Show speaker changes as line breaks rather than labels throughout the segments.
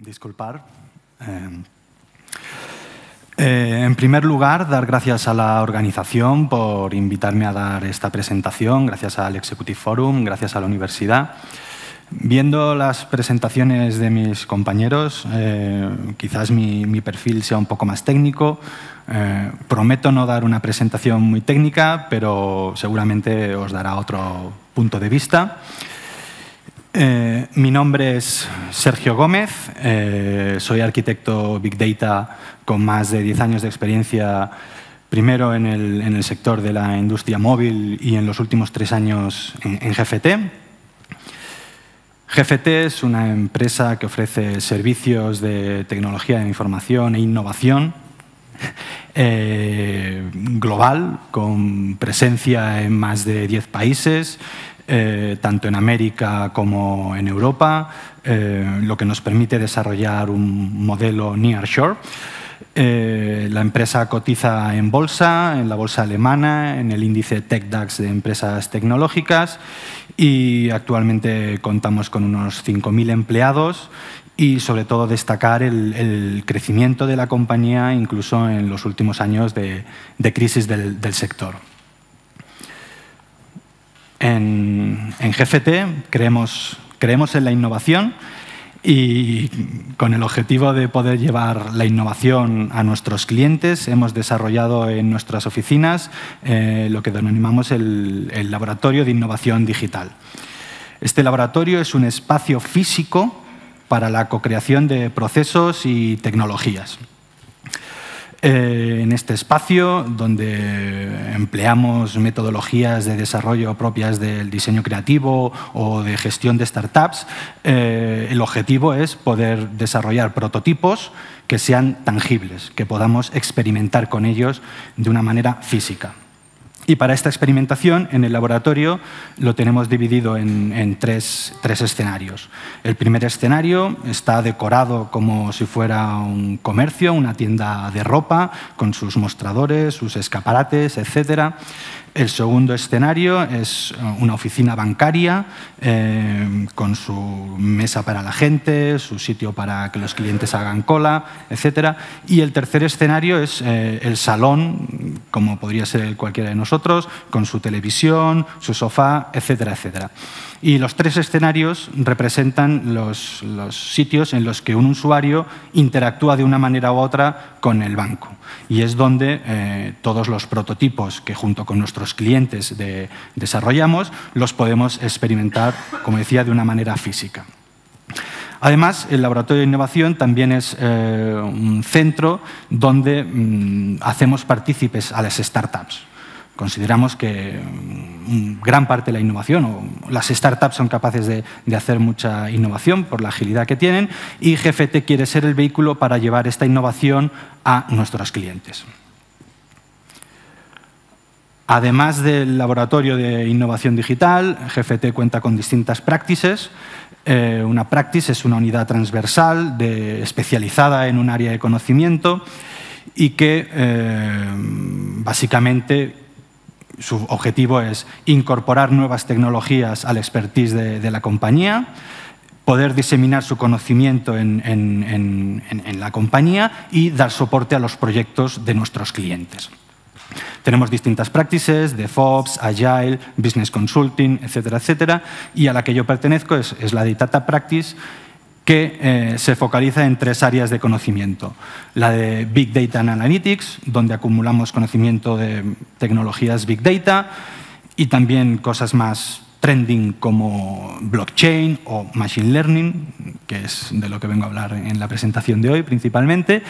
disculpar. En primer lugar, dar gracias a la organización por invitarme a dar esta presentación, gracias al Executive Forum, gracias a la universidad. Viendo las presentaciones de mis compañeros, quizás mi perfil sea un poco más técnico. Prometo no dar una presentación muy técnica, pero seguramente os dará otro punto de vista. Mi nombre es Sergio Gómez, soy arquitecto Big Data con más de 10 años de experiencia, primero en el sector de la industria móvil y en los últimos 3 años en GFT. GFT es una empresa que ofrece servicios de tecnología de información e innovación global, con presencia en más de 10 países, tanto en América como en Europa, lo que nos permite desarrollar un modelo nearshore. La empresa cotiza en bolsa, en la bolsa alemana, en el índice TechDAX de empresas tecnológicas y actualmente contamos con unos 5.000 empleados y sobre todo destacar el crecimiento de la compañía incluso en los últimos años de crisis del sector. En GFT creemos en la innovación y con el objetivo de poder llevar la innovación a nuestros clientes hemos desarrollado en nuestras oficinas lo que denominamos el Laboratorio de Innovación Digital. Este laboratorio es un espacio físico para la co-creación de procesos y tecnologías. En este espacio, donde empleamos metodologías de desarrollo propias del diseño creativo o de gestión de startups, el objetivo es poder desarrollar prototipos que sean tangibles, que podamos experimentar con ellos de una manera física. Y para esta experimentación, en el laboratorio lo tenemos dividido en tres escenarios. El primer escenario está decorado como si fuera un comercio, una tienda de ropa, con sus mostradores, sus escaparates, etc. El segundo escenario es una oficina bancaria con su mesa para la gente, su sitio para que los clientes hagan cola, etc. Y el tercer escenario es el salón, como podría ser cualquiera de nosotros, con su televisión, su sofá, etcétera, etcétera. Y los 3 escenarios representan los sitios en los que un usuario interactúa de una manera u otra con el banco. Y es donde todos los prototipos que junto con nuestros clientes desarrollamos los podemos experimentar, como decía, de una manera física. Además, el Laboratorio de Innovación también es un centro donde hacemos partícipes a las startups. Consideramos que gran parte de la innovación, o las startups son capaces de hacer mucha innovación por la agilidad que tienen y GFT quiere ser el vehículo para llevar esta innovación a nuestros clientes. Además del Laboratorio de Innovación Digital, GFT cuenta con distintas practices. Una practice es una unidad transversal especializada en un área de conocimiento y que básicamente su objetivo es incorporar nuevas tecnologías al expertise de la compañía, poder diseminar su conocimiento en la compañía y dar soporte a los proyectos de nuestros clientes. Tenemos distintas practices, DevOps, Agile, Business Consulting, etcétera, etcétera, y a la que yo pertenezco es la de Data Practice, que se focaliza en 3 áreas de conocimiento. La de Big Data and Analytics, donde acumulamos conocimiento de tecnologías Big Data y también cosas más trending como blockchain o machine learning, que es de lo que vengo a hablar en la presentación de hoy principalmente.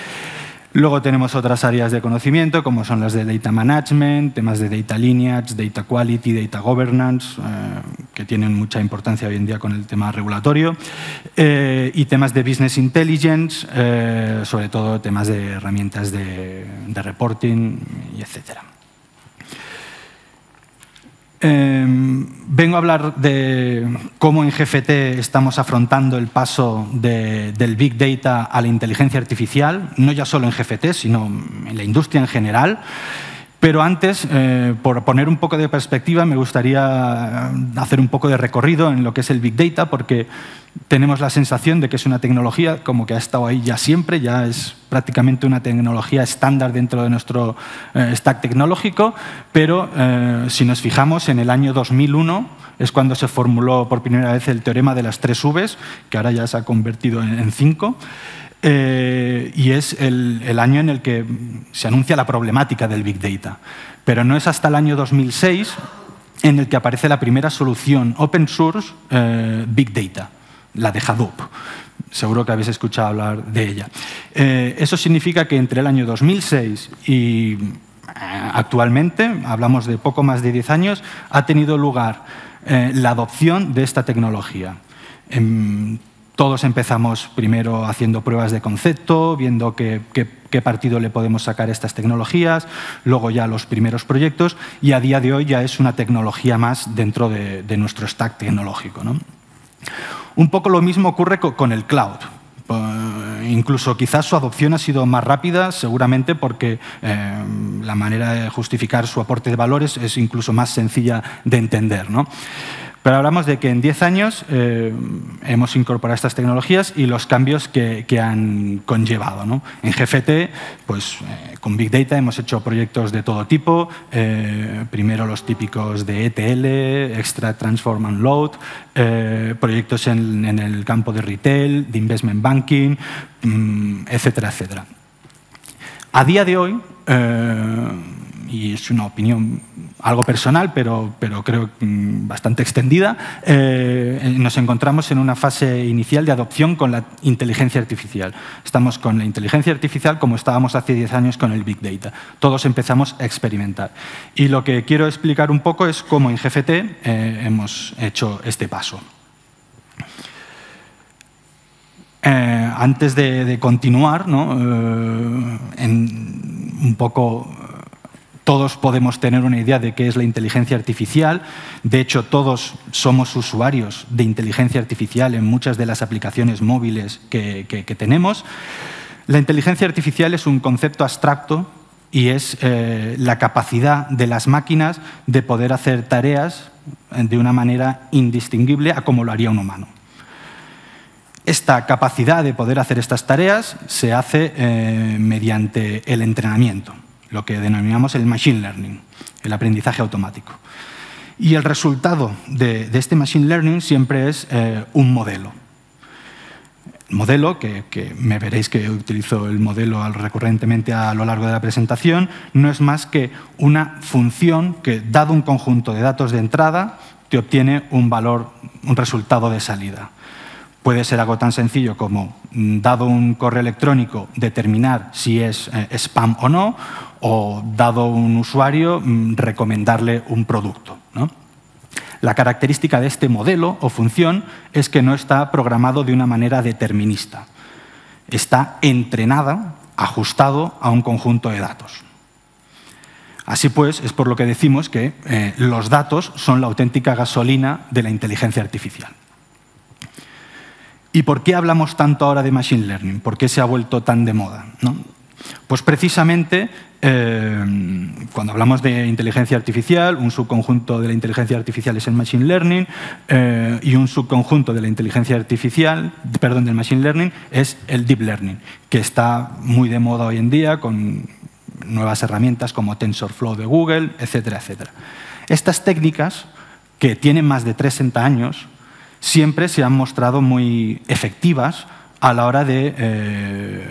Luego tenemos otras áreas de conocimiento, como son las de Data Management, temas de Data Lineage, Data Quality, Data Governance, que tienen mucha importancia hoy en día con el tema regulatorio, y temas de Business Intelligence, sobre todo temas de herramientas de reporting, y etcétera. Vengo a hablar de cómo en GFT estamos afrontando el paso del Big Data a la inteligencia artificial, no ya solo en GFT, sino en la industria en general, Pero antes, por poner un poco de perspectiva, me gustaría hacer un poco de recorrido en lo que es el Big Data, porque tenemos la sensación de que es una tecnología como que ha estado ahí ya siempre, ya es prácticamente una tecnología estándar dentro de nuestro stack tecnológico, pero si nos fijamos, en el año 2001 es cuando se formuló por primera vez el teorema de las 3 Vs, que ahora ya se ha convertido en 5. Y es el año en el que se anuncia la problemática del Big Data. Pero no es hasta el año 2006 en el que aparece la primera solución open source Big Data, la de Hadoop. Seguro que habéis escuchado hablar de ella. Eso significa que entre el año 2006 y actualmente, hablamos de poco más de 10 años, ha tenido lugar la adopción de esta tecnología. Todos empezamos primero haciendo pruebas de concepto, viendo qué partido le podemos sacar a estas tecnologías, luego ya los primeros proyectos, y a día de hoy ya es una tecnología más dentro de nuestro stack tecnológico, ¿no? Un poco lo mismo ocurre con el cloud. Incluso quizás su adopción ha sido más rápida, seguramente porque la manera de justificar su aporte de valores es incluso más sencilla de entender, ¿no? Pero hablamos de que en 10 años hemos incorporado estas tecnologías y los cambios que han conllevado, ¿no? En GFT, pues, con Big Data hemos hecho proyectos de todo tipo. Primero los típicos de ETL, Extract, Transform and Load, proyectos en el campo de retail, de investment banking, etcétera, etcétera. A día de hoy, y es una opinión algo personal, pero creo bastante extendida, nos encontramos en una fase inicial de adopción con la inteligencia artificial. Estamos con la inteligencia artificial como estábamos hace 10 años con el Big Data. Todos empezamos a experimentar. Y lo que quiero explicar un poco es cómo en GFT hemos hecho este paso. Antes de continuar, ¿no? Un poco todos podemos tener una idea de qué es la inteligencia artificial. De hecho, todos somos usuarios de inteligencia artificial en muchas de las aplicaciones móviles que tenemos. La inteligencia artificial es un concepto abstracto y es la capacidad de las máquinas de poder hacer tareas de una manera indistinguible a como lo haría un humano. Esta capacidad de poder hacer estas tareas se hace mediante el entrenamiento, lo que denominamos el machine learning, el aprendizaje automático. Y el resultado de este machine learning siempre es un modelo. El modelo, que me veréis que utilizo el modelo recurrentemente a lo largo de la presentación, no es más que una función que, dado un conjunto de datos de entrada, te obtiene un valor, un resultado de salida. Puede ser algo tan sencillo como, dado un correo electrónico, determinar si es spam o no, o dado un usuario, recomendarle un producto, ¿no? La característica de este modelo o función es que no está programado de una manera determinista. Está entrenada, ajustado a un conjunto de datos. Así pues, es por lo que decimos que los datos son la auténtica gasolina de la inteligencia artificial. ¿Y por qué hablamos tanto ahora de Machine Learning? ¿Por qué se ha vuelto tan de moda, ¿no? Pues precisamente cuando hablamos de inteligencia artificial, un subconjunto de la inteligencia artificial es el Machine Learning y un subconjunto de la inteligencia artificial, perdón, del Machine Learning es el Deep Learning, que está muy de moda hoy en día con nuevas herramientas como TensorFlow de Google, etcétera, etcétera. Estas técnicas, que tienen más de 30 años, siempre se han mostrado muy efectivas a la hora de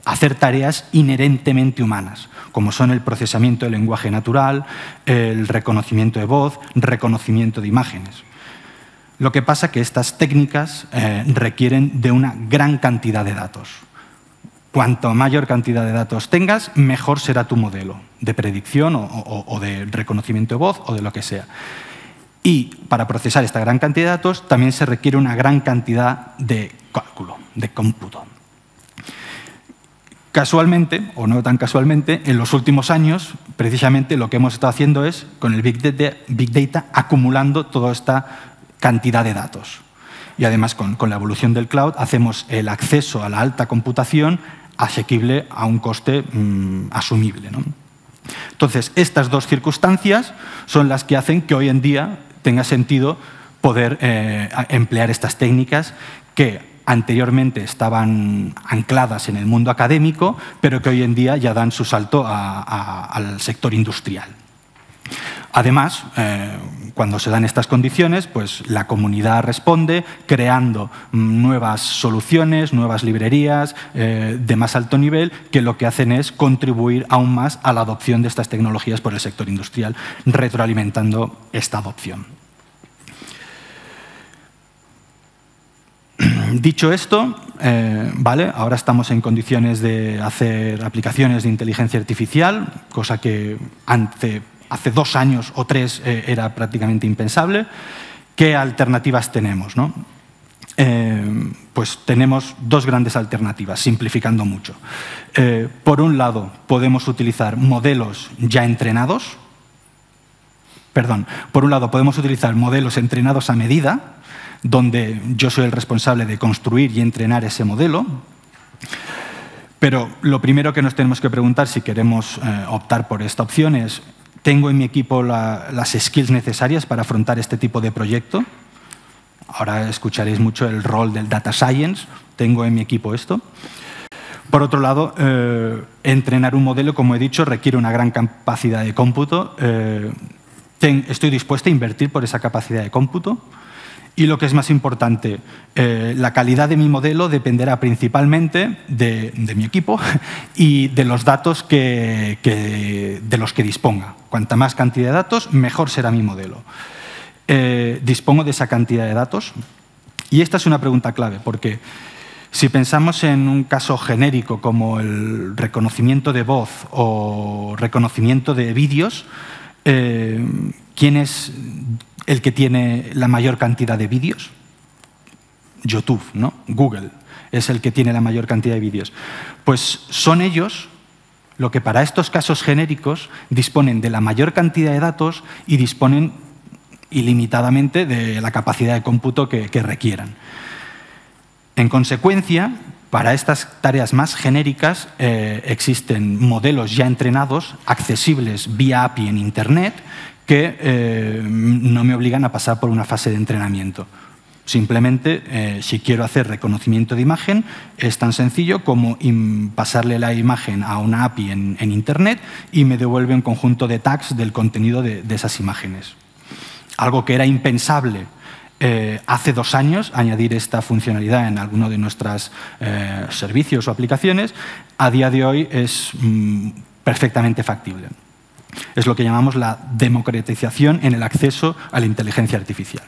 hacer tareas inherentemente humanas, como son el procesamiento del lenguaje natural, el reconocimiento de voz, reconocimiento de imágenes. Lo que pasa es que estas técnicas requieren de una gran cantidad de datos. Cuanto mayor cantidad de datos tengas, mejor será tu modelo de predicción o de reconocimiento de voz o de lo que sea. Y para procesar esta gran cantidad de datos también se requiere una gran cantidad de cálculo, de cómputo. Casualmente, o no tan casualmente, en los últimos años, precisamente lo que hemos estado haciendo es, con el Big Data, acumulando toda esta cantidad de datos. Y además, con la evolución del cloud, hacemos el acceso a la alta computación asequible a un coste asumible, ¿no? Entonces, estas dos circunstancias son las que hacen que hoy en día tenga sentido poder emplear estas técnicas que anteriormente estaban ancladas en el mundo académico, pero que hoy en día ya dan su salto al sector industrial. Además, cuando se dan estas condiciones, pues la comunidad responde creando nuevas soluciones, nuevas librerías de más alto nivel, que lo que hacen es contribuir aún más a la adopción de estas tecnologías por el sector industrial, retroalimentando esta adopción. Dicho esto, vale, ahora estamos en condiciones de hacer aplicaciones de inteligencia artificial, cosa que hace 2 años o 3 era prácticamente impensable. ¿Qué alternativas tenemos, no? Pues tenemos 2 grandes alternativas, simplificando mucho. Por un lado, podemos utilizar modelos ya entrenados. Por un lado, podemos utilizar modelos entrenados a medida, donde yo soy el responsable de construir y entrenar ese modelo. Pero lo primero que nos tenemos que preguntar si queremos optar por esta opción es: ¿tengo en mi equipo las skills necesarias para afrontar este tipo de proyecto? Ahora escucharéis mucho el rol del data science. ¿Tengo en mi equipo esto? Por otro lado, entrenar un modelo, como he dicho, requiere una gran capacidad de cómputo. Estoy dispuesto a invertir por esa capacidad de cómputo. Y lo que es más importante, la calidad de mi modelo dependerá principalmente de mi equipo y de los datos de los que disponga. Cuanta más cantidad de datos, mejor será mi modelo. ¿Dispongo de esa cantidad de datos? Y esta es una pregunta clave, porque si pensamos en un caso genérico como el reconocimiento de voz o reconocimiento de vídeos, ¿quién es el que tiene la mayor cantidad de vídeos? YouTube, ¿no? Google es el que tiene la mayor cantidad de vídeos. Pues son ellos lo que para estos casos genéricos disponen de la mayor cantidad de datos y disponen ilimitadamente de la capacidad de cómputo que requieran. En consecuencia, para estas tareas más genéricas existen modelos ya entrenados, accesibles vía API en Internet, que no me obligan a pasar por una fase de entrenamiento. Simplemente, si quiero hacer reconocimiento de imagen, es tan sencillo como pasarle la imagen a una API en Internet y me devuelve un conjunto de tags del contenido de esas imágenes. Algo que era impensable hace 2 años, añadir esta funcionalidad en alguno de nuestros servicios o aplicaciones, a día de hoy es perfectamente factible. Es lo que llamamos la democratización en el acceso a la inteligencia artificial.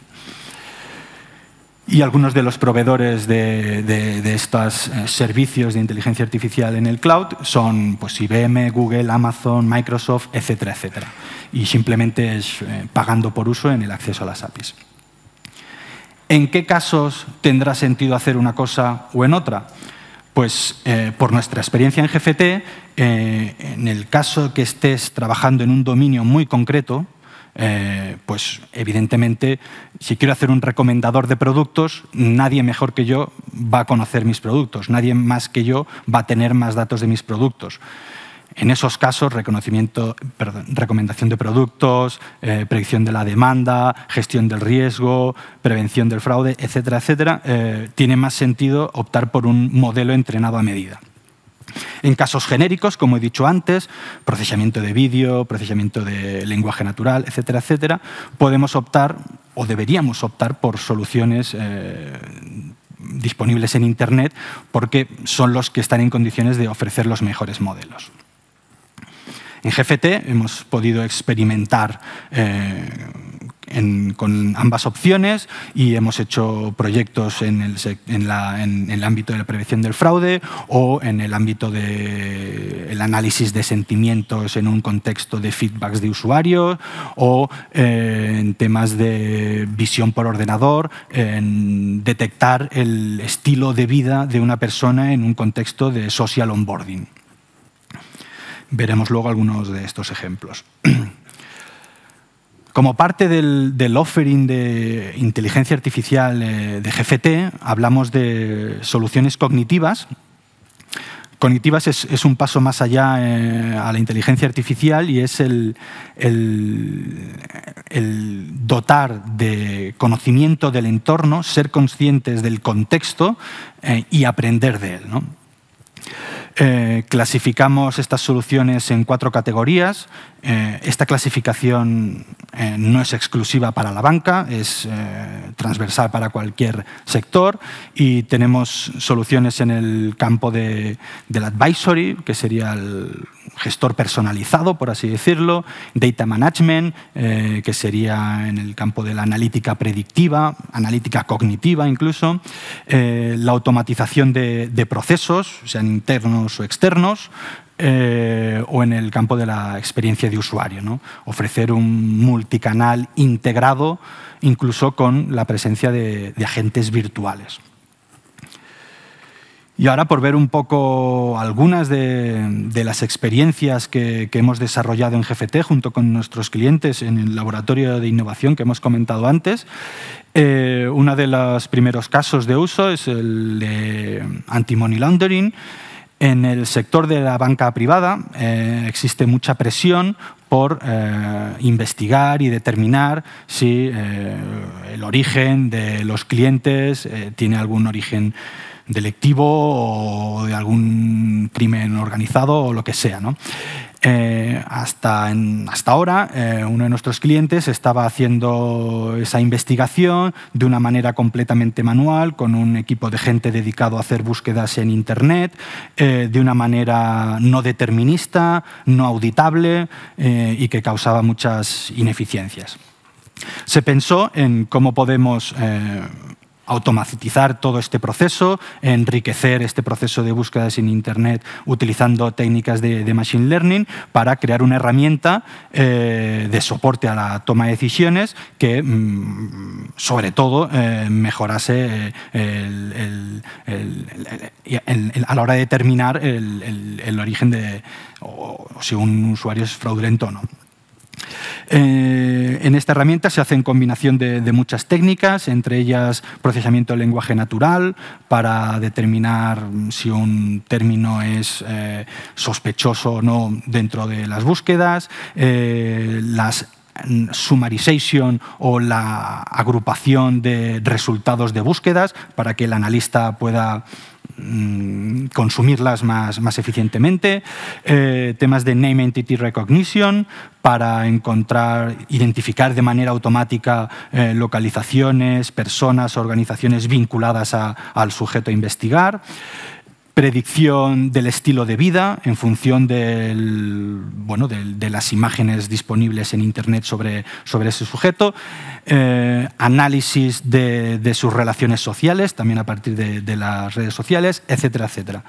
Y algunos de los proveedores de estos servicios de inteligencia artificial en el cloud son pues, IBM, Google, Amazon, Microsoft, etcétera, etcétera. Y simplemente es pagando por uso en el acceso a las APIs. ¿En qué casos tendrá sentido hacer una cosa o en otra? Pues por nuestra experiencia en GFT, en el caso que estés trabajando en un dominio muy concreto, pues evidentemente, si quiero hacer un recomendador de productos, nadie mejor que yo va a conocer mis productos, nadie más que yo va a tener más datos de mis productos. En esos casos, recomendación de productos, predicción de la demanda, gestión del riesgo, prevención del fraude, etcétera, etcétera, tiene más sentido optar por un modelo entrenado a medida. En casos genéricos, como he dicho antes, procesamiento de vídeo, procesamiento de lenguaje natural, etcétera, etcétera, podemos optar o deberíamos optar por soluciones disponibles en Internet porque son los que están en condiciones de ofrecer los mejores modelos. En GFT hemos podido experimentar con ambas opciones y hemos hecho proyectos en el ámbito de la prevención del fraude o en el ámbito del análisis de sentimientos en un contexto de feedbacks de usuarios o en temas de visión por ordenador, en detectar el estilo de vida de una persona en un contexto de social onboarding. Veremos luego algunos de estos ejemplos. Como parte del offering de inteligencia artificial de GFT, hablamos de soluciones cognitivas Cognitivas es un paso más allá a la inteligencia artificial y es el dotar de conocimiento del entorno, ser conscientes del contexto y aprender de él, ¿no? Clasificamos estas soluciones en 4 categorías. Esta clasificación no es exclusiva para la banca, es transversal para cualquier sector y tenemos soluciones en el campo del advisory, que sería el gestor personalizado, por así decirlo, data management, que sería en el campo de la analítica predictiva, analítica cognitiva incluso, la automatización de procesos, sean internos o externos, o en el campo de la experiencia de usuario, ¿no? Ofrecer un multicanal integrado, incluso con la presencia de agentes virtuales. Y ahora, por ver un poco algunas de las experiencias que hemos desarrollado en GFT junto con nuestros clientes en el laboratorio de innovación que hemos comentado antes, uno de los primeros casos de uso es el de anti-money laundering. En el sector de la banca privada existe mucha presión por investigar y determinar si el origen de los clientes tiene algún origen delictivo o de algún crimen organizado o lo que sea, ¿no? Hasta ahora, uno de nuestros clientes estaba haciendo esa investigación de una manera completamente manual, con un equipo de gente dedicado a hacer búsquedas en Internet, de una manera no determinista, no auditable y que causaba muchas ineficiencias. Se pensó en cómo podemos automatizar todo este proceso, enriquecer este proceso de búsquedas en Internet utilizando técnicas de Machine Learning para crear una herramienta de soporte a la toma de decisiones que, sobre todo, mejorase a la hora de determinar el origen de o si un usuario es fraudulento o no. En esta herramienta se hacen combinación de muchas técnicas, entre ellas procesamiento de lenguaje natural para determinar si un término es sospechoso o no dentro de las búsquedas, las summarization o la agrupación de resultados de búsquedas para que el analista pueda consumirlas más eficientemente, temas de Name Entity Recognition para identificar de manera automática localizaciones, personas, organizaciones vinculadas al sujeto a investigar, predicción del estilo de vida en función de las imágenes disponibles en Internet sobre ese sujeto, análisis de sus relaciones sociales, también a partir de las redes sociales, etcétera, etcétera.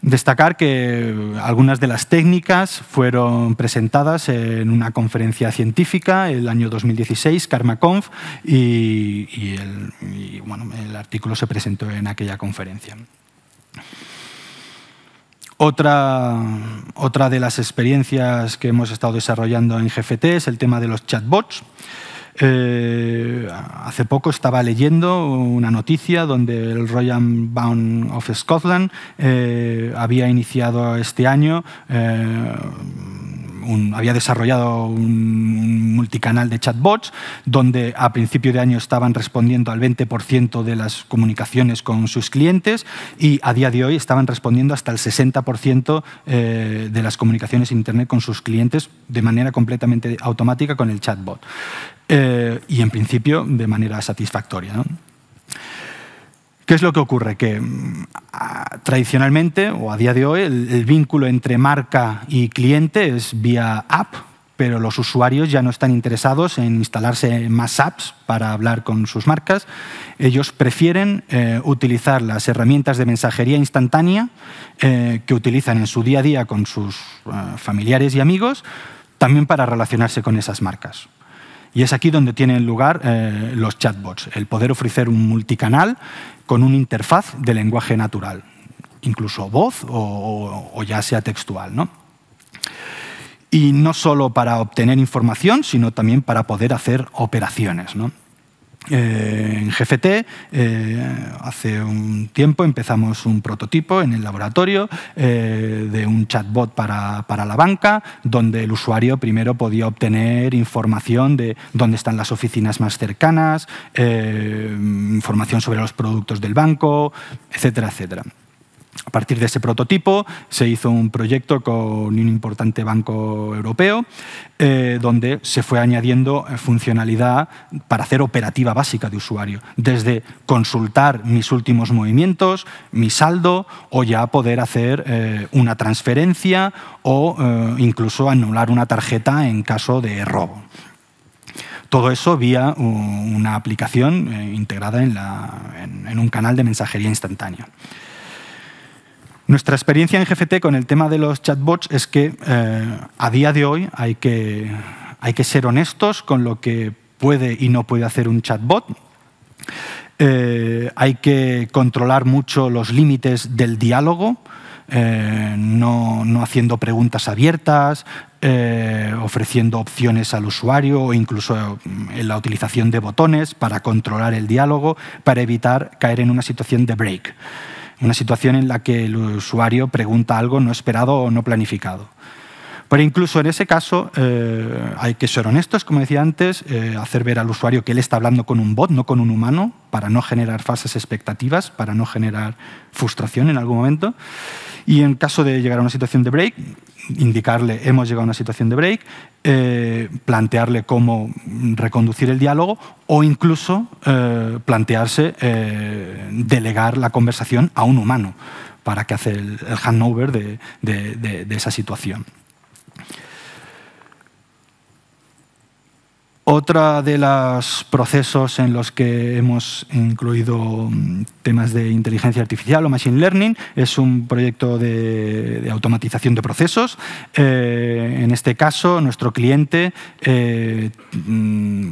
Destacar que algunas de las técnicas fueron presentadas en una conferencia científica el año 2016, KarmaConf, y el artículo se presentó en aquella conferencia. Otra de las experiencias que hemos estado desarrollando en GFT es el tema de los chatbots. Hace poco estaba leyendo una noticia donde el Royal Bank of Scotland había iniciado este año, había desarrollado un multicanal de chatbots donde a principio de año estaban respondiendo al 20% de las comunicaciones con sus clientes y a día de hoy estaban respondiendo hasta el 60% de las comunicaciones en Internet con sus clientes de manera completamente automática con el chatbot. Y en principio de manera satisfactoria, ¿no? ¿Qué es lo que ocurre? Que tradicionalmente o a día de hoy el vínculo entre marca y cliente es vía app, pero los usuarios ya no están interesados en instalarse más apps para hablar con sus marcas. Ellos prefieren utilizar las herramientas de mensajería instantánea que utilizan en su día a día con sus familiares y amigos, también para relacionarse con esas marcas. Y es aquí donde tienen lugar los chatbots, el poder ofrecer un multicanal con una interfaz de lenguaje natural, incluso voz o ya sea textual, ¿no? Y no solo para obtener información, sino también para poder hacer operaciones, ¿no? En GFT, hace un tiempo empezamos un prototipo en el laboratorio de un chatbot para la banca, donde el usuario primero podía obtener información de dónde están las oficinas más cercanas, información sobre los productos del banco, etcétera, etcétera. A partir de ese prototipo se hizo un proyecto con un importante banco europeo donde se fue añadiendo funcionalidad para hacer operativa básica de usuario, desde consultar mis últimos movimientos, mi saldo o ya poder hacer una transferencia o incluso anular una tarjeta en caso de robo. Todo eso vía una aplicación integrada en un canal de mensajería instantánea. Nuestra experiencia en GFT con el tema de los chatbots es que a día de hoy hay que ser honestos con lo que puede y no puede hacer un chatbot. Hay que controlar mucho los límites del diálogo, no haciendo preguntas abiertas, ofreciendo opciones al usuario o incluso en la utilización de botones para controlar el diálogo, para evitar caer en una situación de break. Una situación en la que el usuario pregunta algo no esperado o no planificado. Pero incluso en ese caso hay que ser honestos, como decía antes, hacer ver al usuario que él está hablando con un bot, no con un humano, para no generar falsas expectativas, para no generar frustración en algún momento. Y en caso de llegar a una situación de break, indicarle hemos llegado a una situación de break, plantearle cómo reconducir el diálogo o incluso plantearse delegar la conversación a un humano para que hace el handover de esa situación. Otra de los procesos en los que hemos incluido temas de inteligencia artificial o machine learning es un proyecto de automatización de procesos. En este caso, nuestro cliente,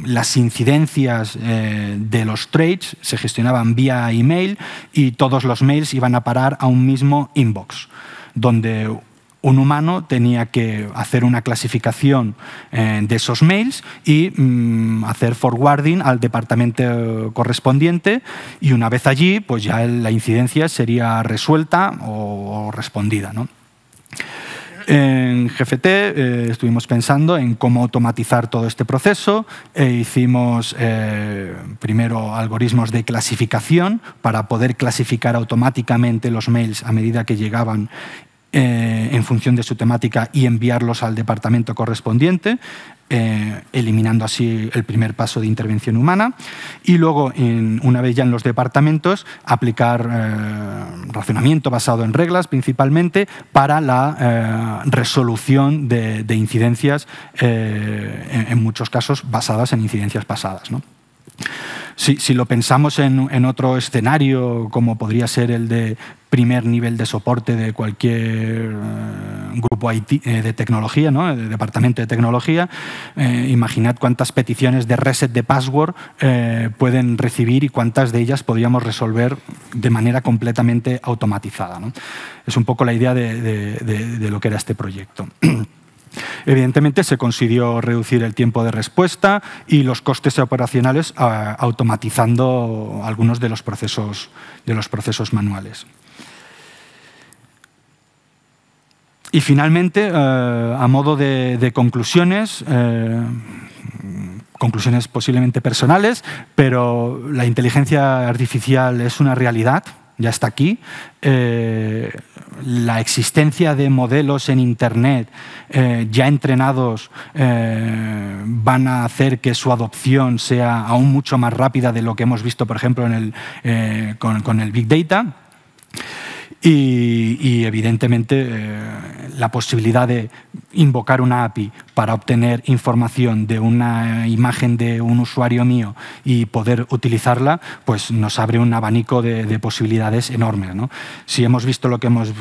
las incidencias de los trades se gestionaban vía email y todos los mails iban a parar a un mismo inbox, donde un humano tenía que hacer una clasificación de esos mails y hacer forwarding al departamento correspondiente y una vez allí, pues ya la incidencia sería resuelta o respondida, ¿no? En GFT estuvimos pensando en cómo automatizar todo este proceso hicimos primero algoritmos de clasificación para poder clasificar automáticamente los mails a medida que llegaban en función de su temática y enviarlos al departamento correspondiente, eliminando así el primer paso de intervención humana. Y luego, una vez ya en los departamentos, aplicar razonamiento basado en reglas, principalmente, para la resolución de incidencias, en muchos casos basadas en incidencias pasadas, ¿no? Si lo pensamos en otro escenario, como podría ser el de primer nivel de soporte de cualquier grupo IT, de tecnología, ¿no? De departamento de tecnología, imaginad cuántas peticiones de reset de password pueden recibir y cuántas de ellas podríamos resolver de manera completamente automatizada, ¿no? Es un poco la idea de lo que era este proyecto. Evidentemente se consiguió reducir el tiempo de respuesta y los costes operacionales automatizando algunos de los procesos manuales. Y finalmente, a modo de conclusiones, conclusiones posiblemente personales, pero la inteligencia artificial es una realidad. Ya está aquí. La existencia de modelos en Internet ya entrenados van a hacer que su adopción sea aún mucho más rápida de lo que hemos visto, por ejemplo, con el Big Data. Y evidentemente la posibilidad de invocar una API para obtener información de una imagen de un usuario mío y poder utilizarla, pues nos abre un abanico de posibilidades enormes, ¿no? Si hemos visto lo que hemos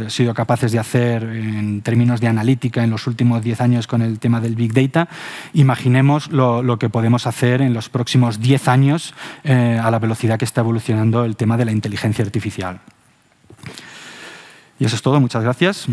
sido capaces de hacer en términos de analítica en los últimos 10 años con el tema del Big Data, imaginemos lo que podemos hacer en los próximos 10 años a la velocidad que está evolucionando el tema de la inteligencia artificial. Y eso es todo. Muchas gracias.